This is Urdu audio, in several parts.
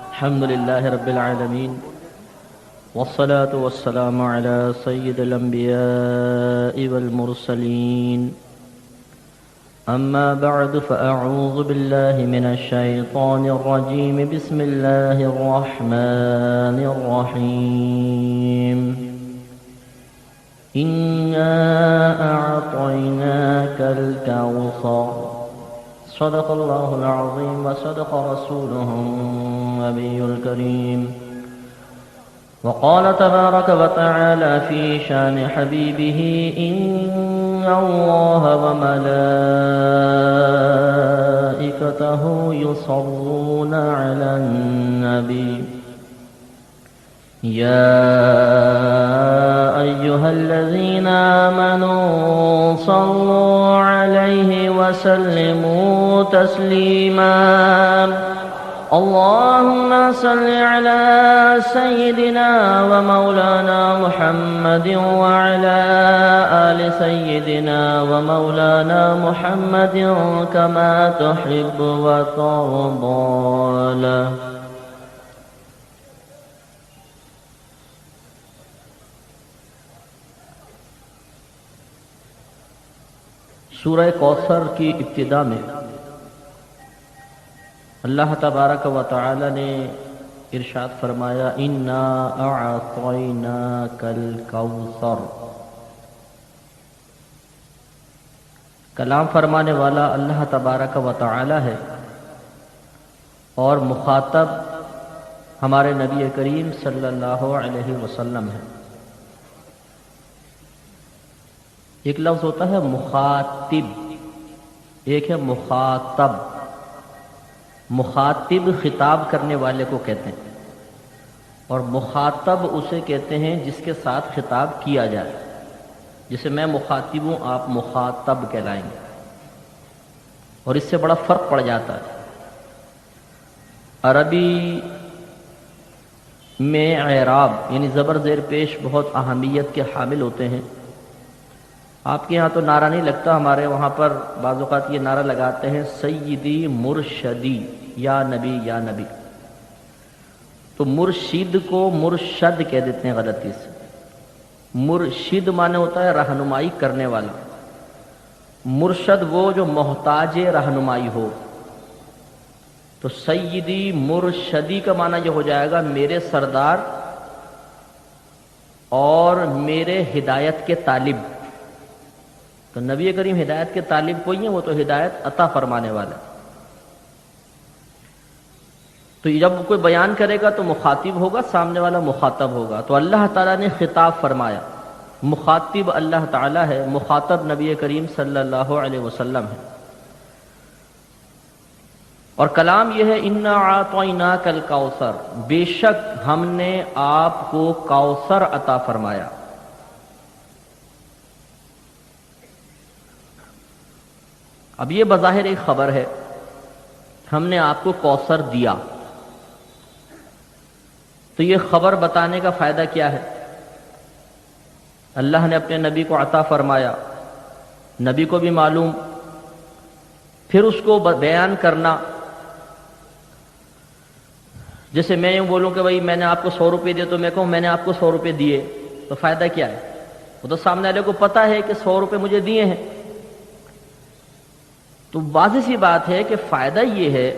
الحمد لله رب العالمين والصلاة والسلام على سيد الأنبياء والمرسلين أما بعد فأعوذ بالله من الشيطان الرجيم بسم الله الرحمن الرحيم إنا أعطيناك الكوثر صدق الله العظيم وصدق رسوله النبي الكريم وقال تبارك وتعالى في شان حبيبه إن الله وملائكته يصلون على النبي يا أيها الذين آمنوا صلوا عليه وسلموا تسليما اللهم صل على سيدنا ومولانا محمد وعلى آل سيدنا ومولانا محمد كما تحب وترضى له. سورہ کوثر کی ابتدا میں اللہ تبارک و تعالی نے ارشاد فرمایا انا اعطیناک الکوثر. کلام فرمانے والا اللہ تبارک و تعالی ہے اور مخاطب ہمارے نبی کریم صلی اللہ علیہ وسلم ہے. ایک لفظ ہوتا ہے مخاطب، ایک ہے مخاطب. مخاطب خطاب کرنے والے کو کہتے ہیں اور مخاطب اسے کہتے ہیں جس کے ساتھ خطاب کیا جائے. جسے میں مخاطب ہوں آپ مخاطب کہلائیں گے اور اس سے بڑا فرق پڑ جاتا ہے. عربی میں اعراب یعنی زبر زیر پیش بہت اہمیت کے حامل ہوتے ہیں. آپ کے ہاں تو نعرہ نہیں لگتا، ہمارے وہاں پر بعض اوقات یہ نعرہ لگاتے ہیں سیدی مرشدی یا نبی یا نبی. تو مرشد کو مرشد کہہ دیتے ہیں غلطی سے. مرشد معنی ہوتا ہے رہنمائی کرنے والا. مرشد وہ جو محتاج رہنمائی ہو. تو سیدی مرشدی کا معنی یہ ہو جائے گا میرے سردار اور میرے ہدایت کے طالب. تو نبی کریم ہدایت کے طالب کوئی ہیں، وہ تو ہدایت عطا فرمانے والا. تو جب کوئی بیان کرے گا تو مخاطب ہوگا، سامنے والا مخاطب ہوگا. تو اللہ تعالیٰ نے خطاب فرمایا. مخاطب اللہ تعالیٰ ہے، مخاطب نبی کریم صلی اللہ علیہ وسلم ہے. اور کلام یہ ہے انا اعطیناک الکوثر، بے شک ہم نے آپ کو کوثر عطا فرمایا. اب یہ بظاہر ایک خبر ہے، ہم نے آپ کو کوثر دیا. تو یہ خبر بتانے کا فائدہ کیا ہے؟ اللہ نے اپنے نبی کو عطا فرمایا، نبی کو بھی معلوم، پھر اس کو بیان کرنا. جیسے میں یوں بولوں کہ بھائی میں نے آپ کو 100 روپے دیے، تو میں کہوں میں نے آپ کو 100 روپے دیے، تو فائدہ کیا ہے؟ وہ تو سامنے والے کو پتا ہے کہ 100 روپے مجھے دیے ہیں. تو واضح سی بات ہے کہ فائدہ یہ ہے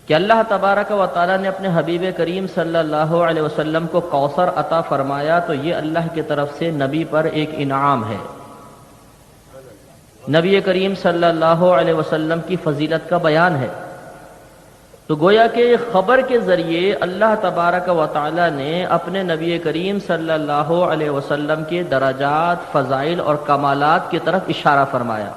کہ اللہ تبارک و تعالیٰ نے اپنے حبیب کریم صلی اللہ علیہ وسلم کو کوثر عطا فرمایا. تو یہ اللہ کی طرف سے نبی پر ایک انعام ہے. نبی کریم صلی اللہ علیہ وسلم کی فضیلت کا بیان ہے. تو گویا کہ خبر کے ذریعے اللہ تبارک و تعالیٰ نے اپنے نبی کریم صلی اللہ علیہ وسلم کے درجات، فضائل اور کمالات کی طرف اشارہ فرمایا.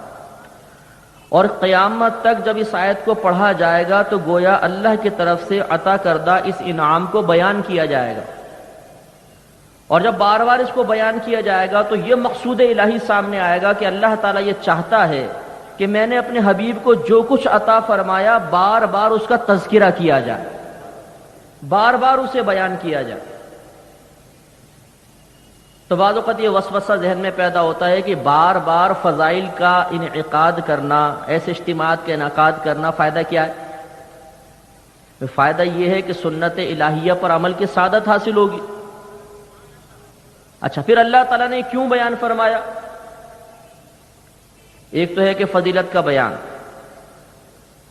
اور قیامت تک جب اس آیت کو پڑھا جائے گا تو گویا اللہ کی طرف سے عطا کردہ اس انعام کو بیان کیا جائے گا. اور جب بار بار اس کو بیان کیا جائے گا تو یہ مقصود الہی سامنے آئے گا کہ اللہ تعالیٰ یہ چاہتا ہے کہ میں نے اپنے حبیب کو جو کچھ عطا فرمایا بار بار اس کا تذکرہ کیا جائے، بار بار اسے بیان کیا جائے. تو بعض اوقات یہ وسوسہ ذہن میں پیدا ہوتا ہے کہ بار بار فضائل کا انعقاد کرنا، ایسے اجتماعات کا انعقاد کرنا فائدہ کیا ہے؟ فائدہ یہ ہے کہ سنت الہیہ پر عمل کی سعادت حاصل ہوگی۔ اچھا، پھر اللہ تعالیٰ نے کیوں بیان فرمایا؟ ایک تو ہے کہ فضیلت کا بیان،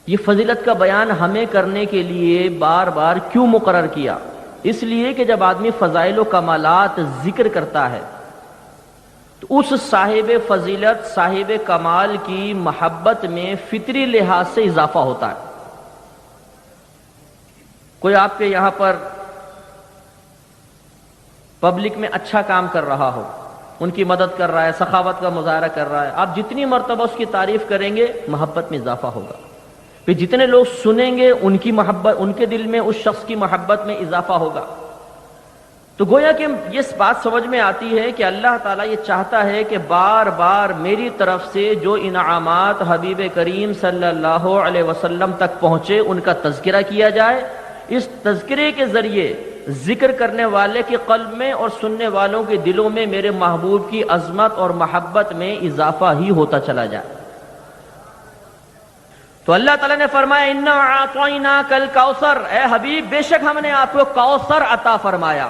یہ فضیلت کا بیان ہمیں کرنے کے لیے بار بار کیوں مقرر کیا؟ اس لیے کہ جب آدمی فضائل و کمالات ذکر کرتا ہے تو اس صاحب فضیلت، صاحب کمال کی محبت میں فطری لحاظ سے اضافہ ہوتا ہے۔ کوئی آپ کے یہاں پر پبلک میں اچھا کام کر رہا ہو، ان کی مدد کر رہا ہے، سخاوت کا مظاہرہ کر رہا ہے، آپ جتنی مرتبہ اس کی تعریف کریں گے محبت میں اضافہ ہوگا۔ پھر جتنے لوگ سنیں گے ان کی محبت، ان کے دل میں اس شخص کی محبت میں اضافہ ہوگا۔ تو گویا کہ یہ بات سمجھ میں آتی ہے کہ اللہ تعالیٰ یہ چاہتا ہے کہ بار بار میری طرف سے جو انعامات حبیب کریم صلی اللہ علیہ وسلم تک پہنچے ان کا تذکرہ کیا جائے۔ اس تذکرے کے ذریعے ذکر کرنے والے کے قلب میں اور سننے والوں کے دلوں میں میرے محبوب کی عظمت اور محبت میں اضافہ ہی ہوتا چلا جائے۔ تو اللہ تعالیٰ نے فرمایا اِنَّا أَعْطَيْنَاكَ الْكَوْثَرَ، اے حبیب بے شک ہم نے آپ کو کوثر عطا فرمایا۔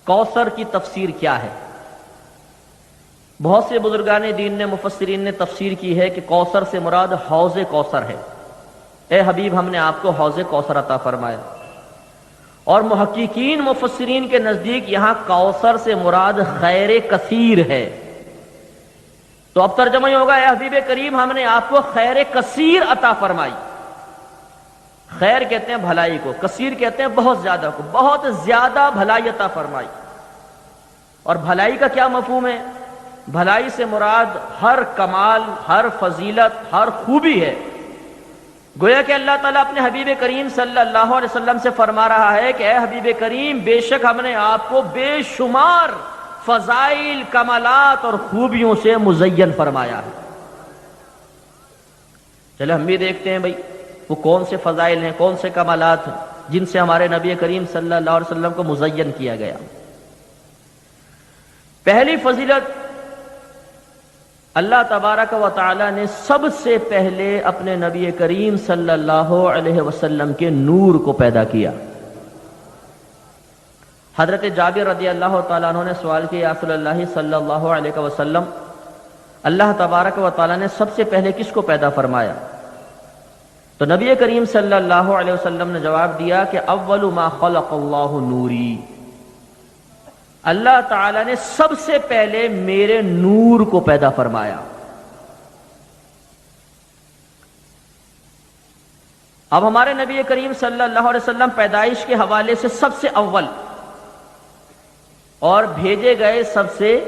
کوثر کی تفسیر کیا ہے؟ بہت سے بزرگان دین نے، مفسرین نے تفسیر کی ہے کہ کوثر سے مراد حوض کوثر ہے۔ اے حبیب ہم نے آپ کو حوض کوثر عطا فرمایا۔ اور محققین مفسرین کے نزدیک یہاں کوثر سے مراد خیر کثیر ہے۔ تو اب ترجمہ یہ ہوگا اے حبیب کریم ہم نے آپ کو خیر کثیر عطا فرمائی۔ خیر کہتے ہیں بھلائی کو، کثیر کہتے ہیں بہت زیادہ کو، بہت زیادہ بھلائی عطا فرمائی۔ اور بھلائی کا کیا مفہوم ہے؟ بھلائی سے مراد ہر کمال، ہر فضیلت، ہر خوبی ہے۔ گویا کہ اللہ تعالیٰ اپنے حبیب کریم صلی اللہ علیہ وسلم سے فرما رہا ہے کہ اے حبیب کریم بے شک ہم نے آپ کو بے شمار فضائل، کمالات اور خوبیوں سے مزین فرمایا ہے۔ چلے ہم بھی دیکھتے ہیں بھئی وہ کون سے فضائل ہیں، کون سے کمالات ہیں جن سے ہمارے نبی کریم صلی اللہ علیہ وسلم کو مزین کیا گیا۔ پہلی فضیلت، اللہ تبارک و تعالی نے سب سے پہلے اپنے نبی کریم صلی اللہ علیہ وسلم کے نور کو پیدا کیا۔ حضرت جابر رضی اللہ تعالیٰ عنہ نے سوال کیا یا رسول اللہ صلی اللہ علیہ وسلم اللہ تبارک و تعالیٰ نے سب سے پہلے کس کو پیدا فرمایا؟ تو نبی کریم صلی اللہ علیہ وسلم نے جواب دیا کہ اول ما خلق اللہ نوری، اللہ تعالیٰ نے سب سے پہلے میرے نور کو پیدا فرمایا۔ اب ہمارے نبی کریم صلی اللہ علیہ وسلم پیدائش کے حوالے سے سب سے اول اور بھیجے گئے سب سے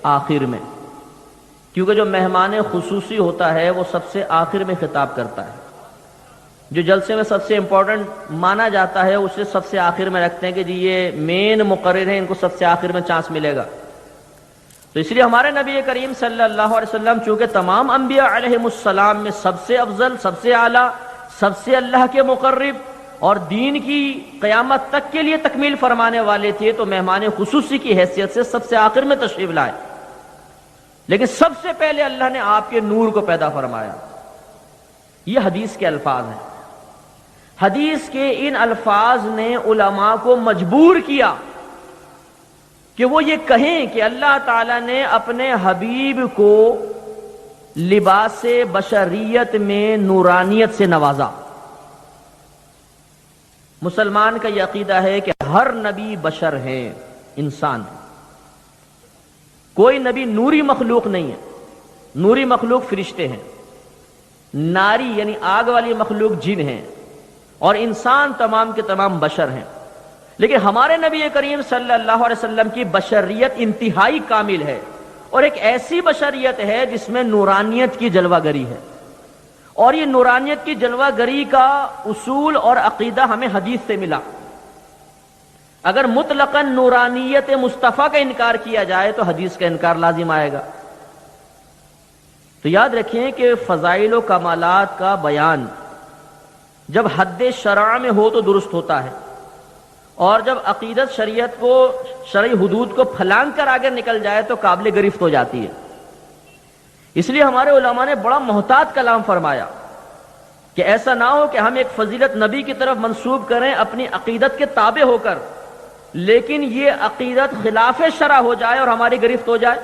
آخر میں، کیونکہ جو مہمان خصوصی ہوتا ہے وہ سب سے آخر میں خطاب کرتا ہے۔ جو جلسے میں سب سے امپورٹنٹ مانا جاتا ہے اسے سب سے آخر میں رکھتے ہیں کہ جی یہ مین مقرر ہیں، ان کو سب سے آخر میں چانس ملے گا۔ تو اس لیے ہمارے نبی کریم صلی اللہ علیہ وسلم چونکہ تمام انبیاء علیہم السلام میں سب سے افضل، سب سے اعلیٰ، سب سے اللہ کے مقرب اور دین کی قیامت تک کے لیے تکمیل فرمانے والے تھے، تو مہمان خصوصی کی حیثیت سے سب سے آخر میں تشریف لائے۔ لیکن سب سے پہلے اللہ نے آپ کے نور کو پیدا فرمایا۔ یہ حدیث کے الفاظ ہیں۔ حدیث کے ان الفاظ نے علماء کو مجبور کیا کہ وہ یہ کہیں کہ اللہ تعالیٰ نے اپنے حبیب کو لباس بشریت میں نورانیت سے نوازا۔ مسلمان کا یہ عقیدہ ہے کہ ہر نبی بشر ہے، انسان ہے، کوئی نبی نوری مخلوق نہیں ہے۔ نوری مخلوق فرشتے ہیں، ناری یعنی آگ والی مخلوق جن ہیں، اور انسان تمام کے تمام بشر ہیں۔ لیکن ہمارے نبی کریم صلی اللہ علیہ وسلم کی بشریت انتہائی کامل ہے، اور ایک ایسی بشریت ہے جس میں نورانیت کی جلوہ گری ہے۔ اور یہ نورانیت کی جلوہ گری کا اصول اور عقیدہ ہمیں حدیث سے ملا۔ اگر مطلقاً نورانیت مصطفیٰ کا انکار کیا جائے تو حدیث کا انکار لازم آئے گا۔ تو یاد رکھیں کہ فضائل و کمالات کا بیان جب حد شرع میں ہو تو درست ہوتا ہے، اور جب عقیدت شریعت کو، شرعی حدود کو پھلانگ کر آگے نکل جائے تو قابل گرفت ہو جاتی ہے۔ اس لیے ہمارے علماء نے بڑا محتاط کلام فرمایا کہ ایسا نہ ہو کہ ہم ایک فضیلت نبی کی طرف منسوب کریں اپنی عقیدت کے تابع ہو کر، لیکن یہ عقیدت خلاف شرع ہو جائے اور ہماری گرفت ہو جائے۔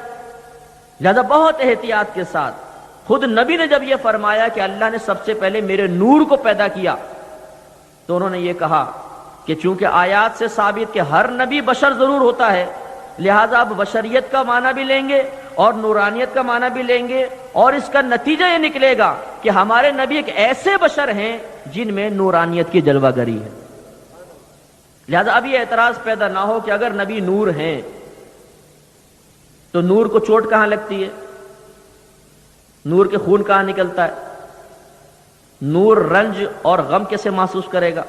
لہذا بہت احتیاط کے ساتھ، خود نبی نے جب یہ فرمایا کہ اللہ نے سب سے پہلے میرے نور کو پیدا کیا، تو انہوں نے یہ کہا کہ چونکہ آیات سے ثابت کہ ہر نبی بشر ضرور ہوتا ہے، لہذا اب بشریت کا معنی بھی لیں گے اور نورانیت کا معنی بھی لیں گے، اور اس کا نتیجہ یہ نکلے گا کہ ہمارے نبی ایک ایسے بشر ہیں جن میں نورانیت کی جلوہ گری ہے۔ لہذا اب یہ اعتراض پیدا نہ ہو کہ اگر نبی نور ہیں تو نور کو چوٹ کہاں لگتی ہے، نور کے خون کہاں نکلتا ہے، نور رنج اور غم کیسے محسوس کرے گا؟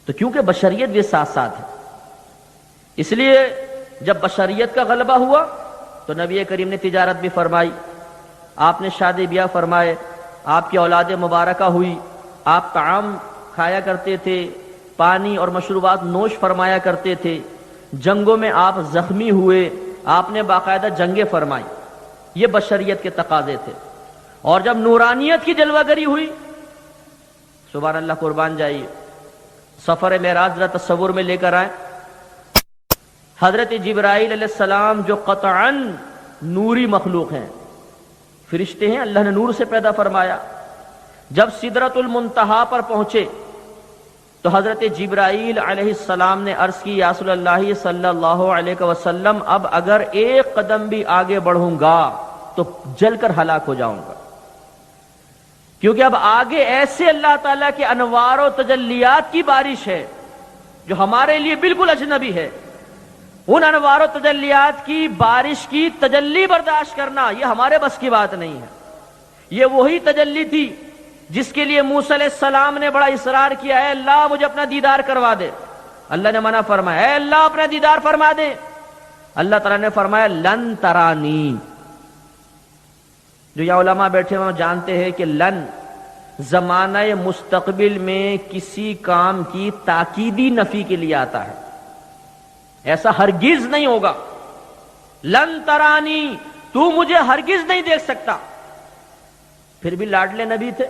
تو کیونکہ بشریت بھی ساتھ ساتھ ہے، اس لیے جب بشریت کا غلبہ ہوا تو نبی کریم نے تجارت بھی فرمائی، آپ نے شادی بیاہ فرمائے، آپ کی اولاد مبارکہ ہوئی، آپ طعام کھایا کرتے تھے، پانی اور مشروبات نوش فرمایا کرتے تھے، جنگوں میں آپ زخمی ہوئے، آپ نے باقاعدہ جنگیں فرمائی، یہ بشریت کے تقاضے تھے۔ اور جب نورانیت کی جلوہ گری ہوئی، سبحان اللہ، قربان جائیے، سفر معراج ذرا تصور میں لے کر آئیں، حضرت جبرائیل علیہ السلام جو قطعاً نوری مخلوق ہیں، فرشتے ہیں، اللہ نے نور سے پیدا فرمایا، جب سدرۃ المنتہا پر پہنچے تو حضرت جبرائیل علیہ السلام نے عرض کی، یا رسول اللہ صلی اللہ علیہ وسلم، اب اگر ایک قدم بھی آگے بڑھوں گا تو جل کر ہلاک ہو جاؤں گا، کیونکہ اب آگے ایسے اللہ تعالیٰ کے انوار و تجلیات کی بارش ہے جو ہمارے لیے بالکل اجنبی ہے۔ ان انوار و تجلیات کی بارش کی تجلی برداشت کرنا یہ ہمارے بس کی بات نہیں ہے۔ یہ وہی تجلی تھی جس کے لیے موسیٰ علیہ السلام نے بڑا اصرار کیا، اے اللہ مجھے اپنا دیدار کروا دے، اللہ نے منع فرمایا، اے اللہ اپنا دیدار فرما دے، اللہ تعالیٰ نے فرمایا لن ترانی۔ جو یہاں علماء بیٹھے ہیں وہ جانتے ہیں کہ لن زمانہ مستقبل میں کسی کام کی تاکیدی نفی کے لیے آتا ہے، ایسا ہرگز نہیں ہوگا، لن ترانی، تو مجھے ہرگز نہیں دیکھ سکتا۔ پھر بھی لاڈلے نبی تھے،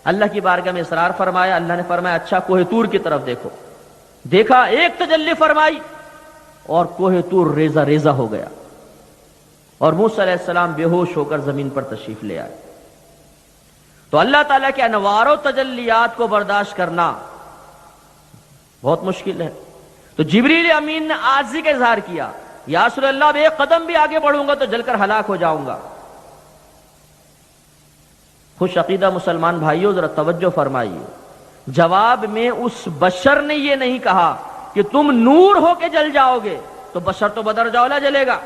اللہ کی بارگاہ میں اصرار فرمایا، اللہ نے فرمایا اچھا کوہ طور کی طرف دیکھو، دیکھا، ایک تجلی فرمائی اور کوہ طور ریزہ ریزہ ہو گیا، اور موسیٰ علیہ السلام بے ہوش ہو کر زمین پر تشریف لے آئے۔ تو اللہ تعالیٰ کے انوار و تجلیات کو برداشت کرنا بہت مشکل ہے۔ تو جبریل امین نے عاجزی کا اظہار کیا، یا رسول اللہ اب ایک قدم بھی آگے بڑھوں گا تو جل کر ہلاک ہو جاؤں گا۔ خوش عقیدہ مسلمان بھائیوں ذرا توجہ فرمائیے، جواب میں اس بشر نے یہ نہیں کہا کہ تم نور ہو کے جل جاؤ گے، تو بشر تو بدرجہ اولا جلے گا،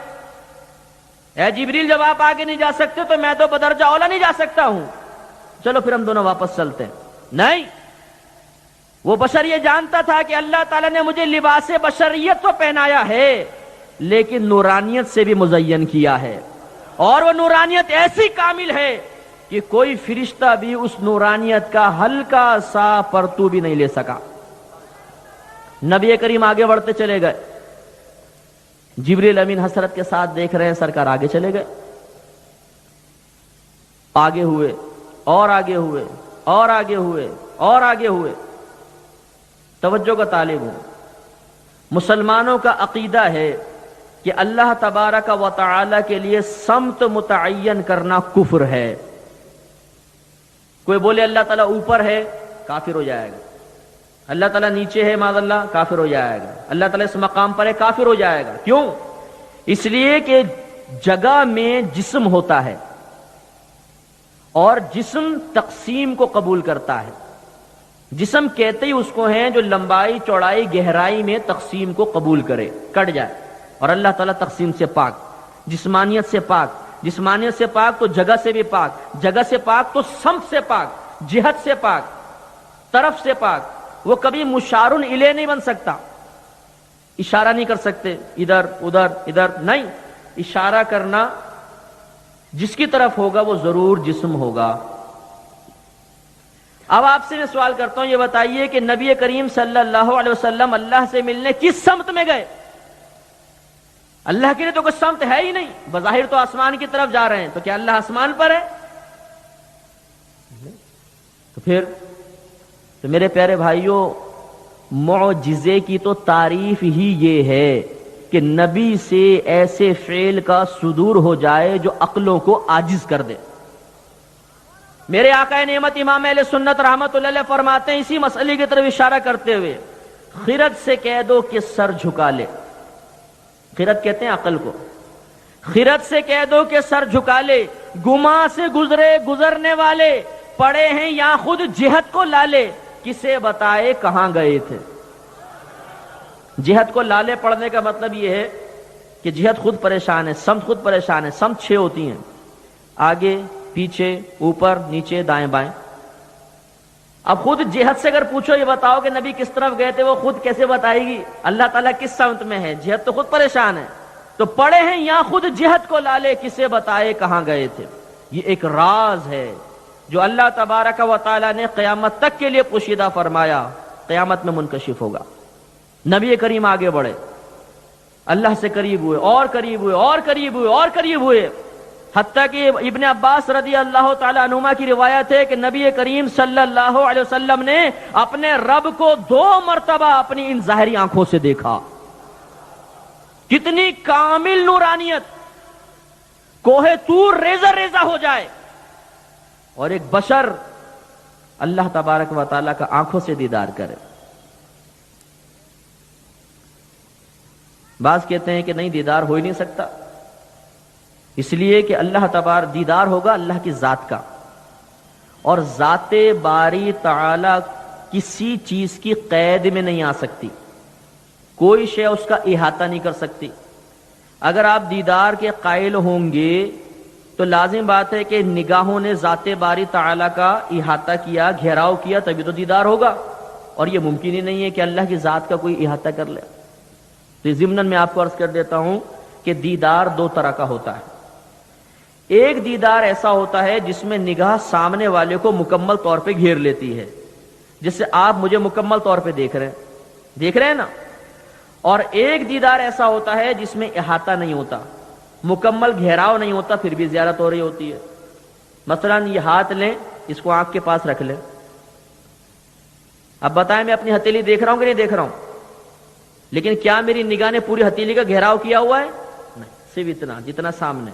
اے جبریل جب آپ آگے نہیں جا سکتے تو میں تو بدرجہ اولا نہیں جا سکتا ہوں، چلو پھر ہم دونوں واپس چلتے ہیں۔ نہیں، وہ بشر یہ جانتا تھا کہ اللہ تعالیٰ نے مجھے لباس بشریت تو پہنایا ہے لیکن نورانیت سے بھی مزین کیا ہے، اور وہ نورانیت ایسی کامل ہے کہ کوئی فرشتہ بھی اس نورانیت کا ہلکا سا پرتو بھی نہیں لے سکا۔ نبی کریم آگے بڑھتے چلے گئے، جبریل امین حسرت کے ساتھ دیکھ رہے ہیں، سرکار آگے چلے گئے، آگے ہوئے اور آگے ہوئے اور آگے ہوئے اور آگے ہوئے۔ توجہ کا طالب ہوں، مسلمانوں کا عقیدہ ہے کہ اللہ تبارک و تعالی کے لیے سمت متعین کرنا کفر ہے۔ کوئی بولے اللہ تعالیٰ اوپر ہے، کافر ہو جائے گا، اللہ تعالیٰ نیچے ہے معاذ اللہ، کافر ہو جائے گا، اللہ تعالیٰ اس مقام پر ہے، کافر ہو جائے گا۔ کیوں؟ اس لیے کہ جگہ میں جسم ہوتا ہے اور جسم تقسیم کو قبول کرتا ہے۔ جسم کہتے ہی اس کو ہیں جو لمبائی چوڑائی گہرائی میں تقسیم کو قبول کرے، کٹ جائے، اور اللہ تعالیٰ تقسیم سے پاک، جسمانیت سے پاک، جسمانیت سے پاک تو جگہ سے بھی پاک، جگہ سے پاک تو سمت سے پاک، جہت سے پاک، طرف سے پاک۔ وہ کبھی مشار الیہ نہیں بن سکتا، اشارہ نہیں کر سکتے ادھر ادھر ادھر، نہیں، اشارہ کرنا جس کی طرف ہوگا وہ ضرور جسم ہوگا۔ اب آپ سے میں سوال کرتا ہوں، یہ بتائیے کہ نبی کریم صلی اللہ علیہ وسلم اللہ سے ملنے کس سمت میں گئے؟ اللہ کے لیے تو کوئی سمت ہے ہی نہیں، بظاہر تو آسمان کی طرف جا رہے ہیں، تو کیا اللہ آسمان پر ہے؟ تو میرے پیارے بھائیوں، معجزے کی تو تعریف ہی یہ ہے کہ نبی سے ایسے فعل کا صدور ہو جائے جو عقلوں کو عاجز کر دے۔ میرے آقا نعمت امام اہل سنت رحمت اللہ علیہ فرماتے ہیں اسی مسئلے کی طرف اشارہ کرتے ہوئے، خرد سے کہہ دو کہ سر جھکا لے۔ خرد کہتے ہیں عقل کو۔ خرد سے کہہ دو کہ سر جھکا لے، گما سے گزرنے والے پڑے ہیں یا خود جہت کو لالے، کسے بتائے کہاں گئے تھے۔ جہت کو لالے پڑھنے کا مطلب یہ ہے کہ جہت خود پریشان ہے، سمت خود پریشان ہے۔ سمت 6 ہوتی ہیں، آگے پیچھے اوپر نیچے دائیں بائیں۔ اب خود جہت سے اگر پوچھو یہ بتاؤ کہ نبی کس طرف گئے تھے، وہ خود کیسے بتائے گی؟ اللہ تعالیٰ کس سمت میں ہے؟ جہت تو خود پریشان ہے۔ تو پڑے ہیں یا خود جہت کو لالے، کسے بتائے کہاں گئے تھے۔ یہ ایک راز ہے جو اللہ تبارک و تعالیٰ نے قیامت تک کے لیے پوشیدہ فرمایا، قیامت میں منکشف ہوگا۔ نبی کریم آگے بڑھے، اللہ سے قریب ہوئے اور قریب ہوئے اور قریب ہوئے اور قریب ہوئے، حتیٰ کہ ابن عباس رضی اللہ تعالیٰ عنہما کی روایت ہے کہ نبی کریم صلی اللہ علیہ وسلم نے اپنے رب کو 2 مرتبہ اپنی ان ظاہری آنکھوں سے دیکھا۔ کتنی کامل نورانیت! کوہ طور ریزہ ریزہ ہو جائے اور ایک بشر اللہ تبارک و تعالیٰ کا آنکھوں سے دیدار کرے۔ بعض کہتے ہیں کہ نہیں، دیدار ہو ہی نہیں سکتا، اس لیے کہ اللہ تبارک دیدار ہوگا اللہ کی ذات کا، اور ذات باری تعالی کسی چیز کی قید میں نہیں آ سکتی، کوئی شے اس کا احاطہ نہیں کر سکتی۔ اگر آپ دیدار کے قائل ہوں گے تو لازم بات ہے کہ نگاہوں نے ذات باری تعالی کا احاطہ کیا، گھیراؤ کیا، تبھی تو دیدار ہوگا، اور یہ ممکن ہی نہیں ہے کہ اللہ کی ذات کا کوئی احاطہ کر لے۔ تو ضمن میں آپ کو عرض کر دیتا ہوں کہ دیدار 2 طرح کا ہوتا ہے۔ ایک دیدار ایسا ہوتا ہے جس میں نگاہ سامنے والے کو مکمل طور پہ گھیر لیتی ہے، جس سے آپ مجھے مکمل طور پہ دیکھ رہے ہیں نا۔ اور ایک دیدار ایسا ہوتا ہے جس میں احاطہ نہیں ہوتا، مکمل گھیراؤ نہیں ہوتا، پھر بھی زیارت ہو رہی ہوتی ہے۔ مثلا یہ ہاتھ لیں، اس کو آنکھ کے پاس رکھ لیں، اب بتائیں میں اپنی ہتھیلی دیکھ رہا ہوں کہ نہیں دیکھ رہا ہوں؟ لیکن کیا میری نگاہ نے پوری ہتھیلی کا گھیراؤ کیا ہوا ہے؟ نہیں، صرف اتنا جتنا سامنے۔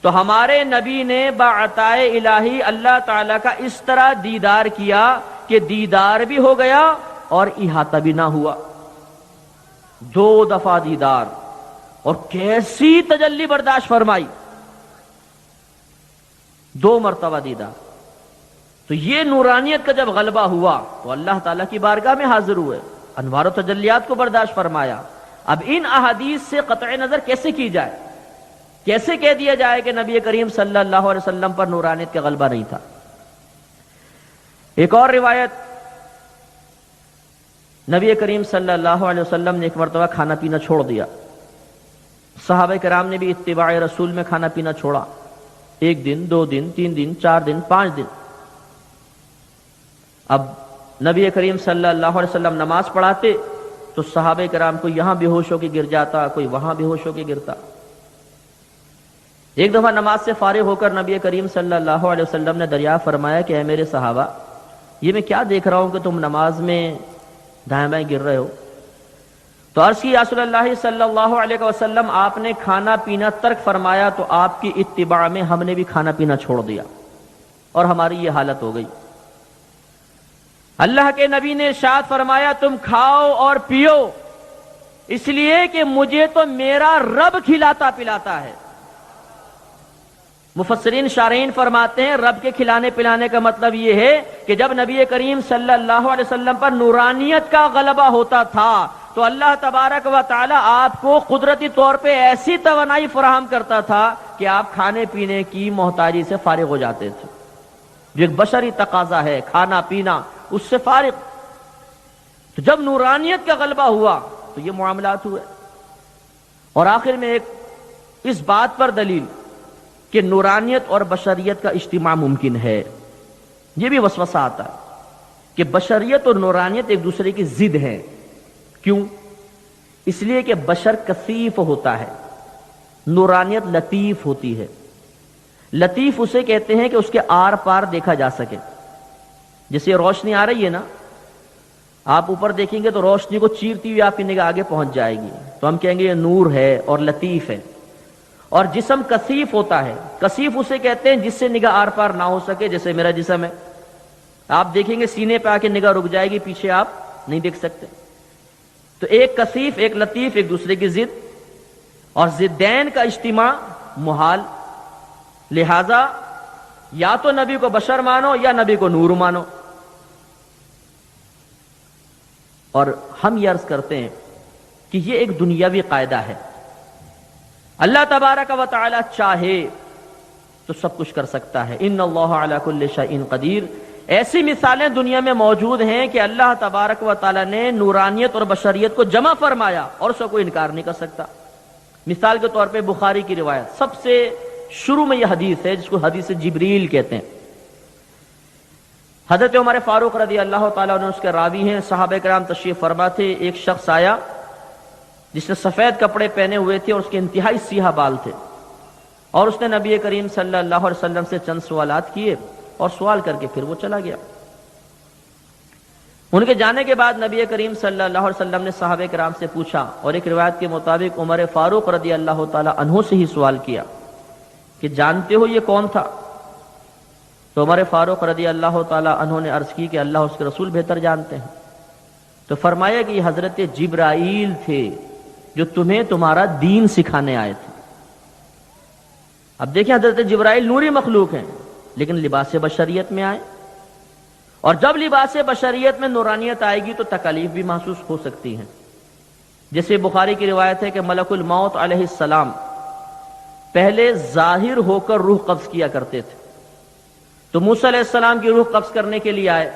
تو ہمارے نبی نے بعطائے الہی اللہ تعالیٰ کا اس طرح دیدار کیا کہ دیدار بھی ہو گیا اور احاطہ بھی نہ ہوا۔ 2 دفعہ دیدار، اور کیسی تجلی برداشت فرمائی، 2 مرتبہ دیدار۔ تو یہ نورانیت کا جب غلبہ ہوا تو اللہ تعالیٰ کی بارگاہ میں حاضر ہوئے، انوار و تجلیات کو برداشت فرمایا۔ اب ان احادیث سے قطع نظر کیسے کی جائے؟ کیسے کہہ دیا جائے کہ نبی کریم صلی اللہ علیہ وسلم پر نورانیت کا غلبہ نہیں تھا؟ ایک اور روایت، نبی کریم صلی اللہ علیہ وسلم نے ایک مرتبہ کھانا پینا چھوڑ دیا، صحابہ کرام نے بھی اتباع رسول میں کھانا پینا چھوڑا، 1 دن 2 دن 3 دن 4 دن 5 دن۔ اب نبی کریم صلی اللہ علیہ وسلم نماز پڑھاتے تو صحابہ کرام کو یہاں بے ہوش ہو کے گر جاتا، کوئی وہاں بے ہوش ہو کے گرتا۔ ایک دفعہ نماز سے فارغ ہو کر نبی کریم صلی اللہ علیہ وسلم نے دریافت فرمایا کہ اے میرے صحابہ، یہ میں کیا دیکھ رہا ہوں کہ تم نماز میں دائیں بائیں گر رہے ہو؟ تو عرض کی یا رسول اللہ صلی اللہ علیہ وسلم، آپ نے کھانا پینا ترک فرمایا تو آپ کی اتباع میں ہم نے بھی کھانا پینا چھوڑ دیا اور ہماری یہ حالت ہو گئی۔ اللہ کے نبی نے ارشاد فرمایا تم کھاؤ اور پیو، اس لیے کہ مجھے تو میرا رب کھلاتا پلاتا ہے۔ مفسرین شارحین فرماتے ہیں رب کے کھلانے پلانے کا مطلب یہ ہے کہ جب نبی کریم صلی اللہ علیہ وسلم پر نورانیت کا غلبہ ہوتا تھا تو اللہ تبارک و تعالی آپ کو قدرتی طور پہ ایسی توانائی فراہم کرتا تھا کہ آپ کھانے پینے کی محتاجی سے فارغ ہو جاتے تھے، جو ایک بشری تقاضا ہے، کھانا پینا، اس سے فارغ۔ تو جب نورانیت کا غلبہ ہوا تو یہ معاملات ہوئے۔ اور آخر میں ایک اس بات پر دلیل کہ نورانیت اور بشریت کا اجتماع ممکن ہے، یہ بھی وسوسہ آتا ہے کہ بشریت اور نورانیت ایک دوسرے کی ضد ہیں۔ کیوں؟ اس لیے کہ بشر کثیف ہوتا ہے، نورانیت لطیف ہوتی ہے۔ لطیف اسے کہتے ہیں کہ اس کے آر پار دیکھا جا سکے، جیسے یہ روشنی آ رہی ہے نا، آپ اوپر دیکھیں گے تو روشنی کو چیرتی ہوئی آپ کی نگاہ آگے پہنچ جائے گی، تو ہم کہیں گے یہ نور ہے اور لطیف ہے۔ اور جسم کثیف ہوتا ہے، کثیف اسے کہتے ہیں جس سے نگاہ آر پار نہ ہو سکے، جیسے میرا جسم ہے، آپ دیکھیں گے سینے پہ آ کے نگاہ رک جائے گی، پیچھے آپ نہیں دیکھ سکتے۔ تو ایک کثیف ایک لطیف، ایک دوسرے کی ضد، اور ضدین کا اجتماع محال، لہذا یا تو نبی کو بشر مانو یا نبی کو نور مانو۔ اور ہم یہ عرض کرتے ہیں کہ یہ ایک دنیاوی قاعدہ ہے، اللہ تبارک و تعالی چاہے تو سب کچھ کر سکتا ہے، ان اللہ علی کل شیء قدیر۔ ایسی مثالیں دنیا میں موجود ہیں کہ اللہ تبارک و تعالی نے نورانیت اور بشریت کو جمع فرمایا اور اس کا کوئی انکار نہیں کر سکتا۔ مثال کے طور پہ بخاری کی روایت، سب سے شروع میں یہ حدیث ہے جس کو حدیث جبریل کہتے ہیں۔ حضرت عمر فاروق رضی اللہ تعالیٰ عنہ اس کے راوی ہیں، صحابہ کرام تشریف فرما تھے، ایک شخص آیا جس نے سفید کپڑے پہنے ہوئے تھے اور اس کے انتہائی سیاہ بال تھے، اور اس نے نبی کریم صلی اللہ علیہ وسلم سے چند سوالات کیے اور سوال کر کے پھر وہ چلا گیا۔ ان کے جانے کے بعد نبی کریم صلی اللہ علیہ وسلم نے صحابہ کرام سے پوچھا، اور ایک روایت کے مطابق عمر فاروق رضی اللہ تعالیٰ عنہ سے ہی سوال کیا کہ جانتے ہو یہ کون تھا؟ تو عمر فاروق رضی اللہ تعالیٰ عنہ نے عرض کی کہ اللہ اس کے رسول بہتر جانتے ہیں۔ تو فرمایا کہ یہ حضرت جبرائیل تھے جو تمہیں تمہارا دین سکھانے آئے تھے۔ اب دیکھیں حضرت جبرائیل نوری مخلوق ہیں لیکن لباس بشریت میں آئے، اور جب لباس بشریت میں نورانیت آئے گی تو تکالیف بھی محسوس ہو سکتی ہیں۔ جیسے بخاری کی روایت ہے کہ ملک الموت علیہ السلام پہلے ظاہر ہو کر روح قبض کیا کرتے تھے، تو موسیٰ علیہ السلام کی روح قبض کرنے کے لیے آئے۔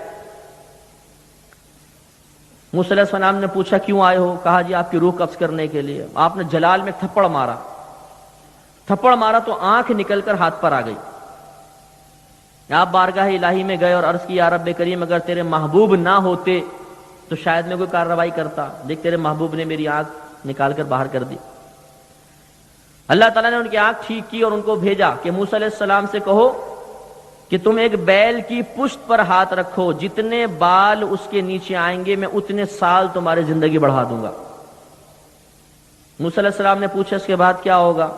موسیٰ علیہ السلام نے پوچھا کیوں آئے ہو؟ کہا جی آپ کی روح قبض کرنے کے لیے۔ آپ نے جلال میں تھپڑ مارا تو آنکھ نکل کر ہاتھ پر آ گئی۔ آپ بارگاہ الہی میں گئے اور عرض کی یا رب کریم اگر تیرے محبوب نہ ہوتے تو شاید میں کوئی کارروائی کرتا، دیکھ تیرے محبوب نے میری آنکھ نکال کر باہر کر دی۔ اللہ تعالیٰ نے ان کی آنکھ ٹھیک کی اور ان کو بھیجا کہ موسیٰ علیہ السلام سے کہو کہ تم ایک بیل کی پشت پر ہاتھ رکھو، جتنے بال اس کے نیچے آئیں گے میں اتنے سال تمہاری زندگی بڑھا دوں گا۔ موسیٰ علیہ السلام نے پوچھا اس کے بعد کیا ہوگا؟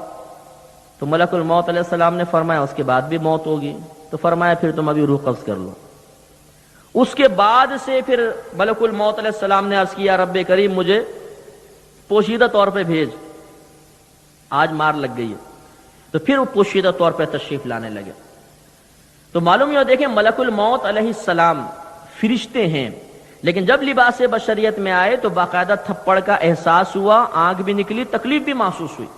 تو ملک الموت علیہ السلام نے فرمایا اس کے بعد بھی موت ہوگی۔ تو فرمایا پھر تم ابھی روح قبض کر لو۔ اس کے بعد سے پھر ملک الموت علیہ السلام نے عرض کیا رب کریم مجھے پوشیدہ طور پہ بھیج، آج مار لگ گئی ہے۔ تو پھر وہ پوشیدہ طور پہ تشریف لانے لگے۔ تو معلوم یہ دیکھیں ملک الموت علیہ السلام فرشتے ہیں، لیکن جب لباس بشریت میں آئے تو باقاعدہ تھپڑ کا احساس ہوا، آنکھ بھی نکلی، تکلیف بھی محسوس ہوئی۔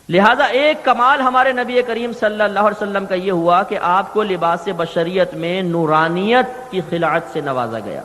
لہذا ایک کمال ہمارے نبی کریم صلی اللہ علیہ وسلم کا یہ ہوا کہ آپ کو لباس بشریت میں نورانیت کی خلعت سے نوازا گیا۔